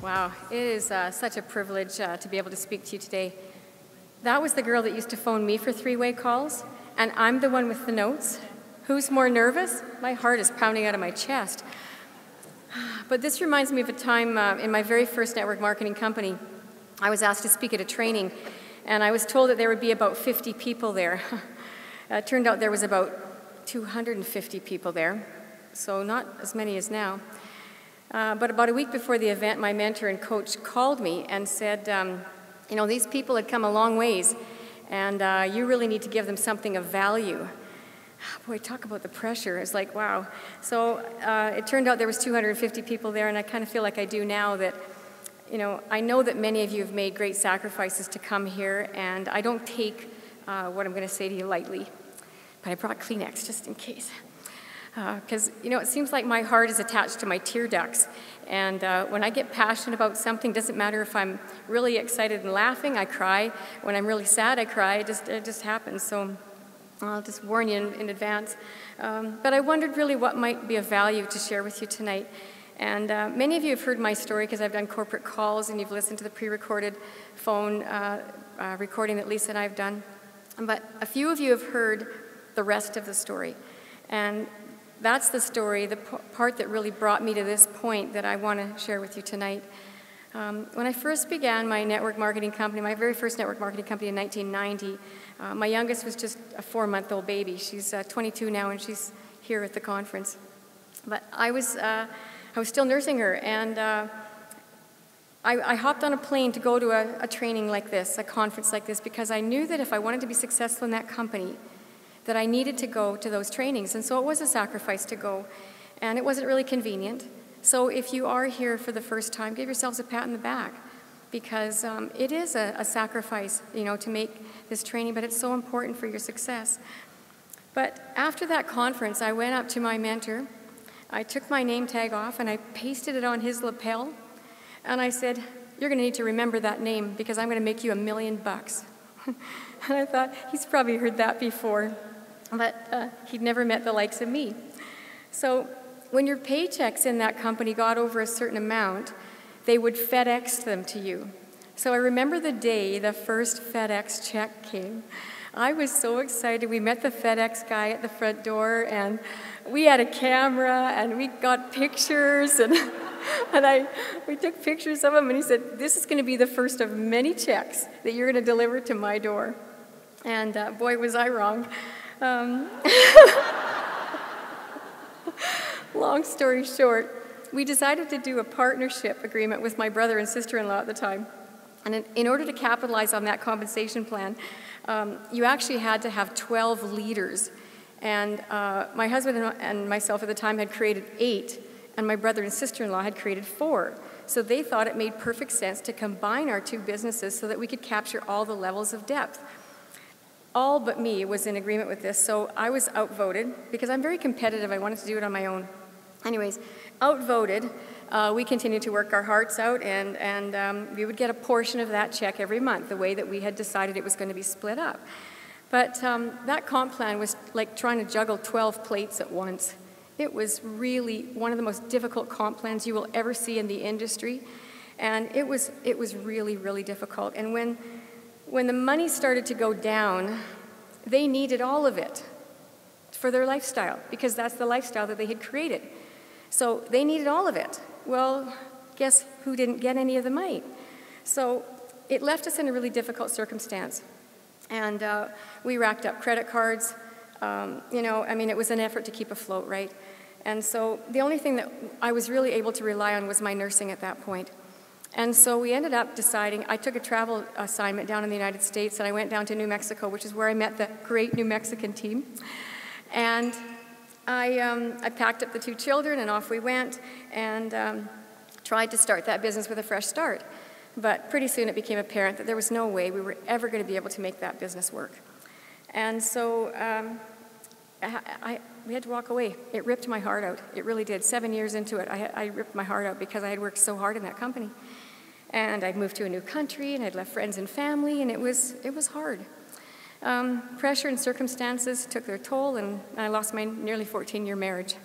Wow, it is such a privilege to be able to speak to you today. That was the girl that used to phone me for three-way calls, and I'm the one with the notes. Who's more nervous? My heart is pounding out of my chest. But this reminds me of a time in my very first network marketing company. I was asked to speak at a training, and I was told that there would be about 50 people there. It turned out there was about 250 people there, so not as many as now. But about a week before the event, my mentor and coach called me and said, you know, these people had come a long ways, and you really need to give them something of value. Boy, talk about the pressure. It's like, wow. So it turned out there was 250 people there, and I kind of feel like I do now that, you know, I know that many of you have made great sacrifices to come here, and I don't take what I'm going to say to you lightly. But I brought Kleenex just in case. Because, you know, it seems like my heart is attached to my tear ducts. And when I get passionate about something, it doesn't matter if I'm really excited and laughing, I cry. When I'm really sad, I cry. It just happens. So I'll just warn you in advance. But I wondered really what might be of value to share with you tonight. And many of you have heard my story because I've done corporate calls and you've listened to the pre-recorded phone recording that Lisa and I have done. But a few of you have heard the rest of the story. And that's the story, the part that really brought me to this point that I want to share with you tonight. When I first began my network marketing company, my very first network marketing company in 1990, my youngest was just a 4-month-old baby. She's 22 now, and she's here at the conference. But I was still nursing her, and I hopped on a plane to go to a training like this, a conference like this, because I knew that if I wanted to be successful in that company, that I needed to go to those trainings. And so it was a sacrifice to go, and it wasn't really convenient. So if you are here for the first time, give yourselves a pat on the back, because it is a sacrifice, you know, to make this training, but it's so important for your success. But after that conference, I went up to my mentor, I took my name tag off, and I pasted it on his lapel, and I said, "You're going to need to remember that name, because I'm going to make you $1 million." And I thought, he's probably heard that before. But he'd never met the likes of me. So when your paychecks in that company got over a certain amount, they would FedEx them to you. So I remember the day the first FedEx check came. I was so excited. We met the FedEx guy at the front door, and we had a camera, and we got pictures, and we took pictures of him, and he said, "This is going to be the first of many checks that you're going to deliver to my door." And boy, was I wrong. Long story short, we decided to do a partnership agreement with my brother and sister-in-law at the time. And in order to capitalize on that compensation plan, you actually had to have 12 leaders. And my husband and myself at the time had created 8, and my brother and sister-in-law had created 4. So they thought it made perfect sense to combine our two businesses so that we could capture all the levels of depth. All but me was in agreement with this, so I was outvoted because I'm very competitive. I wanted to do it on my own. Anyways, outvoted, we continued to work our hearts out, and we would get a portion of that check every month, the way that we had decided it was going to be split up. But that comp plan was like trying to juggle 12 plates at once. It was really one of the most difficult comp plans you will ever see in the industry, and it was really, really difficult. And when the money started to go down, they needed all of it for their lifestyle, because that's the lifestyle that they had created. So they needed all of it. Well, guess who didn't get any of the money? So it left us in a really difficult circumstance. And we racked up credit cards. You know, I mean, it was an effort to keep afloat, right? And so the only thing that I was really able to rely on was my nursing at that point. And so we ended up deciding, I took a travel assignment down in the United States, and I went down to New Mexico, which is where I met the great New Mexican team. And I packed up the 2 children, and off we went, and tried to start that business with a fresh start. But pretty soon it became apparent that there was no way we were ever going to be able to make that business work. And so we had to walk away. It ripped my heart out. It really did. 7 years into it, I ripped my heart out because I had worked so hard in that company. And I'd moved to a new country, and I'd left friends and family, and it was hard. Pressure and circumstances took their toll, and I lost my nearly 14-year marriage.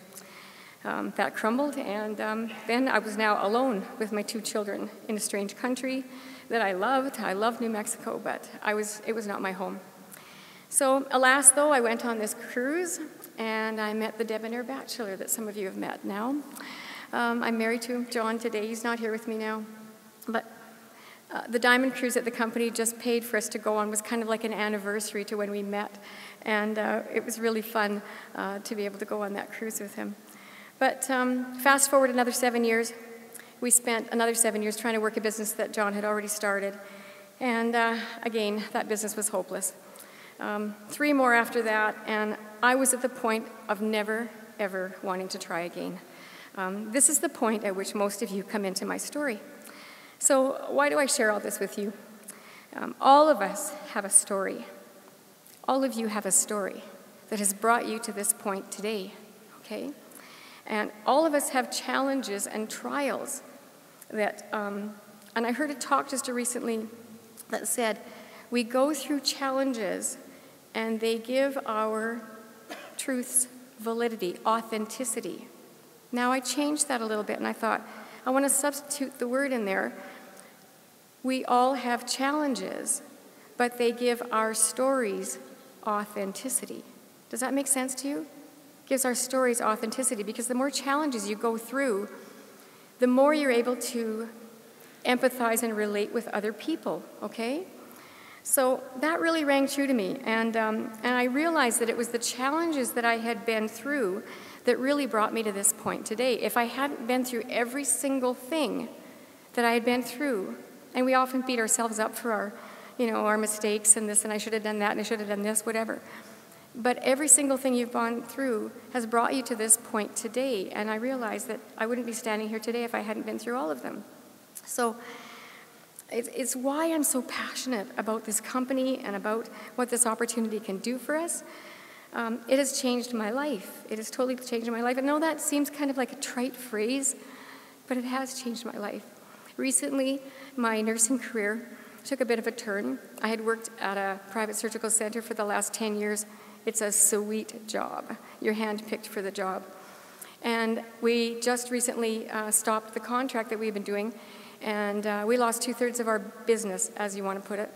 that crumbled, and then I was now alone with my 2 children in a strange country that I loved. I loved New Mexico, but it was not my home. So alas, though, I went on this cruise, and I met the debonair bachelor that some of you have met now. I'm married to John today. He's not here with me now. But the diamond cruise that the company just paid for us to go on was kind of like an anniversary to when we met. And it was really fun to be able to go on that cruise with him. But fast forward another 7 years. We spent another 7 years trying to work a business that John had already started. And again, that business was hopeless. 3 more after that, and I was at the point of never, ever wanting to try again. This is the point at which most of you come into my story. So why do I share all this with you? All of us have a story. All of you have a story that has brought you to this point today, okay? And all of us have challenges and trials that, and I heard a talk just recently that said, we go through challenges and they give our truths validity, authenticity. Now I changed that a little bit and I thought, I want to substitute the word in there. We all have challenges, but they give our stories authenticity. Does that make sense to you? Gives our stories authenticity, because the more challenges you go through, the more you're able to empathize and relate with other people, okay? So that really rang true to me, and I realized that it was the challenges that I had been through that really brought me to this point today. If I hadn't been through every single thing that I had been through, and we often beat ourselves up for our mistakes and this, and I should have done that, and I should have done this, whatever. But every single thing you've gone through has brought you to this point today, and I realized that I wouldn't be standing here today if I hadn't been through all of them. So it's why I'm so passionate about this company and about what this opportunity can do for us. It has changed my life. It has totally changed my life. I know that seems kind of like a trite phrase, but it has changed my life. Recently, my nursing career took a bit of a turn. I had worked at a private surgical center for the last 10 years. It's a sweet job. You're handpicked for the job. And we just recently stopped the contract that we've been doing, and we lost 2/3 of our business, as you want to put it.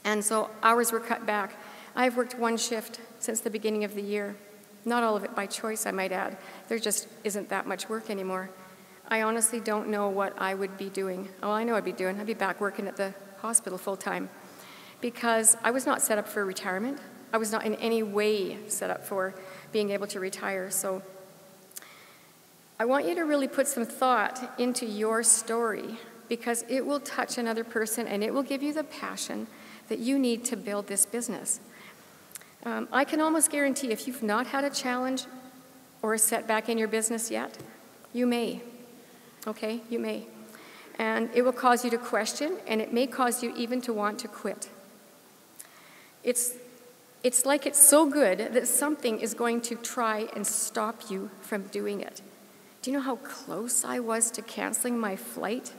And so hours were cut back. I've worked 1 shift since the beginning of the year. Not all of it by choice, I might add. There just isn't that much work anymore. I honestly don't know what I would be doing. Oh, I know I'd be doing. I'd be back working at the hospital full-time, because I was not set up for retirement. I was not in any way set up for being able to retire. So I want you to really put some thought into your story, because it will touch another person and it will give you the passion that you need to build this business. I can almost guarantee if you've not had a challenge or a setback in your business yet, you may, okay? You may. And it will cause you to question, and it may cause you even to want to quit. It's like it's so good that something is going to try and stop you from doing it. Do you know how close I was to canceling my flight?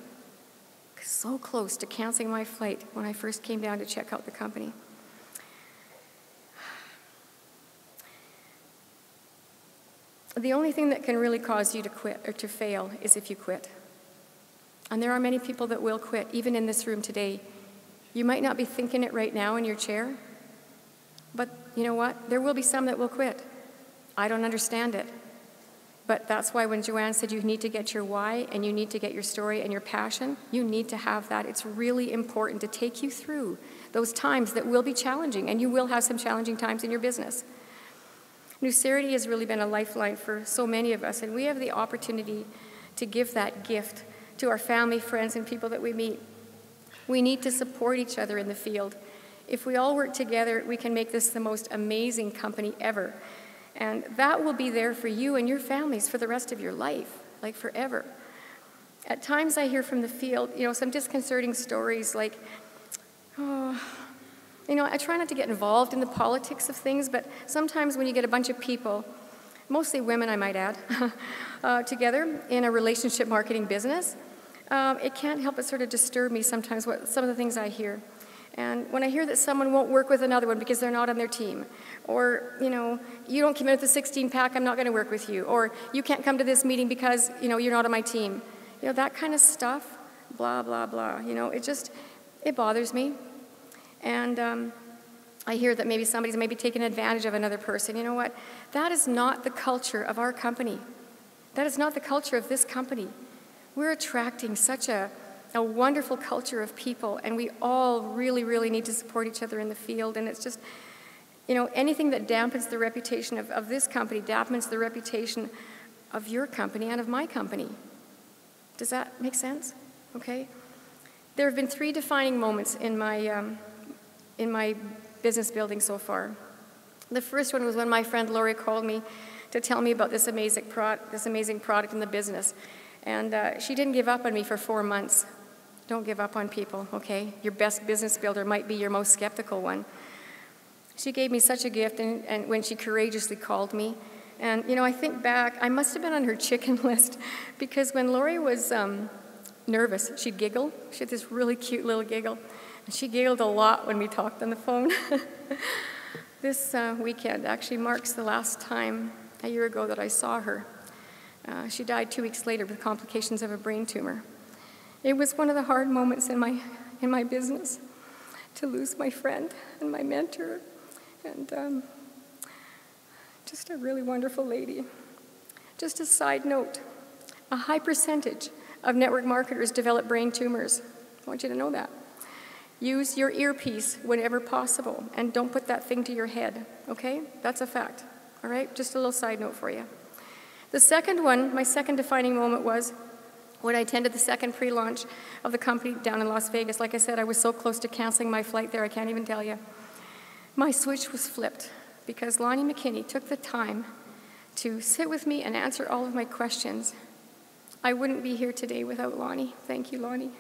So close to canceling my flight when I first came down to check out the company. The only thing that can really cause you to quit or to fail is if you quit. And there are many people that will quit, even in this room today. You might not be thinking it right now in your chair, but you know what? There will be some that will quit. I don't understand it. But that's why when Joanne said you need to get your why and you need to get your story and your passion, you need to have that. It's really important to take you through those times that will be challenging, and you will have some challenging times in your business. Nucerity has really been a lifeline for so many of us, and we have the opportunity to give that gift to our family, friends, and people that we meet. We need to support each other in the field. If we all work together, we can make this the most amazing company ever. And that will be there for you and your families for the rest of your life, like forever. At times I hear from the field, some disconcerting stories like, I try not to get involved in the politics of things, but sometimes when you get a bunch of people, mostly women I might add, together in a relationship marketing business, it can't help but sort of disturb me sometimes, some of the things I hear. And when I hear that someone won't work with another one because they're not on their team, or, you know, you don't come in with a 16-pack, I'm not going to work with you, or you can't come to this meeting because, you know, you're not on my team. You know, that kind of stuff, blah, blah, blah. You know, it bothers me. And I hear that maybe somebody's maybe taking advantage of another person. You know what? That is not the culture of our company. That is not the culture of this company. We're attracting such a wonderful culture of people, and we all really, really need to support each other in the field. And it's just, you know, anything that dampens the reputation of this company dampens the reputation of your company and of my company. Does that make sense? Okay. There have been 3 defining moments in my business building so far. The first one was when my friend Lori called me to tell me about this amazing product in the business. And she didn't give up on me for 4 months. Don't give up on people, okay? Your best business builder might be your most skeptical one. She gave me such a gift, and when she courageously called me. And, you know, I think back, I must have been on her chicken list, because when Lori was nervous, she'd giggle. She had this really cute little giggle. And she giggled a lot when we talked on the phone. This weekend actually marks the last time, a year ago, that I saw her. She died 2 weeks later with complications of a brain tumor. It was one of the hard moments in my business to lose my friend and my mentor, and just a really wonderful lady. Just a side note, a high percentage of network marketers develop brain tumors. I want you to know that. Use your earpiece whenever possible, and don't put that thing to your head, okay? That's a fact, all right? Just a little side note for you. The second one, my second defining moment, was when I attended the second pre-launch of the company down in Las Vegas. Like I said, I was so close to canceling my flight there, I can't even tell you. My switch was flipped because Lonnie McKinney took the time to sit with me and answer all of my questions. I wouldn't be here today without Lonnie. Thank you, Lonnie.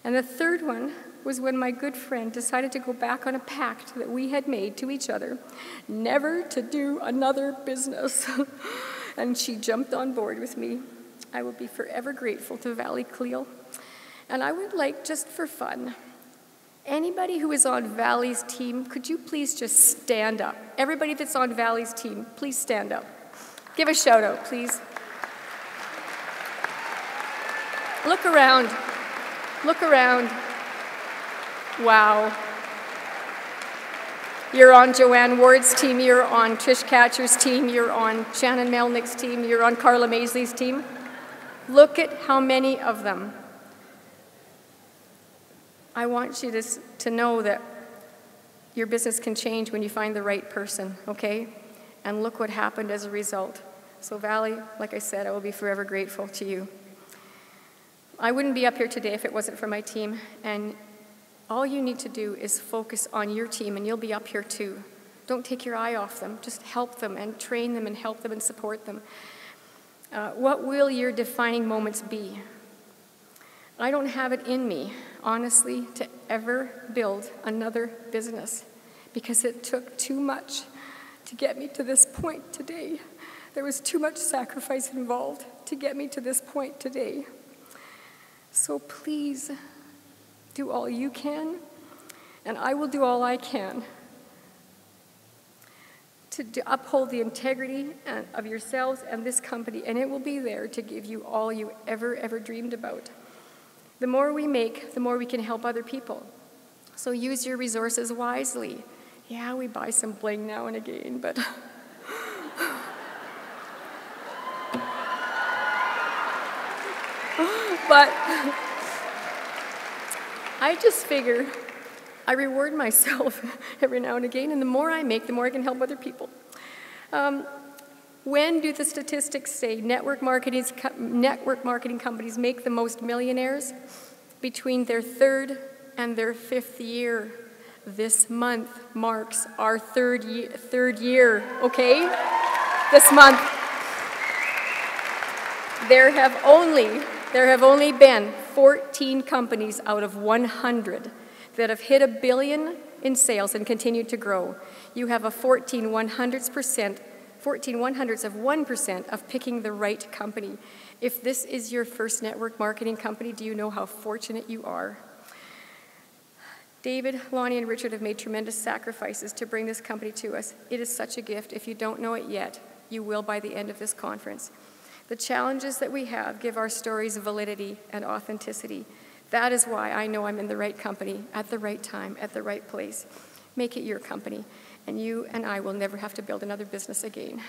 And the third one was when my good friend decided to go back on a pact that we had made to each other, never to do another business. And she jumped on board with me. I will be forever grateful to Valley Cleo. And I would like, just for fun, anybody who is on Valley's team, could you please just stand up? Everybody that's on Valley's team, please stand up. Give a shout out, please. Look around. Look around. Wow. You're on Joanne Ward's team, you're on Trish Catcher's team, you're on Shannon Melnick's team, you're on Carla Maisley's team. Look at how many of them. I want you to know that your business can change when you find the right person, okay? And look what happened as a result. So Valley, like I said, I will be forever grateful to you. I wouldn't be up here today if it wasn't for my team, and all you need to do is focus on your team, and you'll be up here too. Don't take your eye off them. Just help them and train them and help them and support them. What will your defining moments be? I don't have it in me, honestly, to ever build another business because it took too much to get me to this point today. There was too much sacrifice involved to get me to this point today. So please do all you can, and I will do all I can to uphold the integrity of yourselves and this company, and it will be there to give you all you ever dreamed about. The more we make, the more we can help other people. So use your resources wisely. Yeah, we buy some bling now and again, but I just figure I reward myself every now and again, and the more I make, the more I can help other people. When do the statistics say network marketing companies make the most millionaires? Between their 3rd and their 5th year. This month marks our third year, okay? This month. There have only been 14 companies out of 100 that have hit $1 billion in sales and continued to grow. You have a 14 one-hundredths of 1% of picking the right company. If this is your first network marketing company, do you know how fortunate you are? David, Lonnie, and Richard have made tremendous sacrifices to bring this company to us. It is such a gift. If you don't know it yet, you will by the end of this conference. The challenges that we have give our stories validity and authenticity. That is why I know I'm in the right company, at the right time, at the right place. Make it your company, and you and I will never have to build another business again.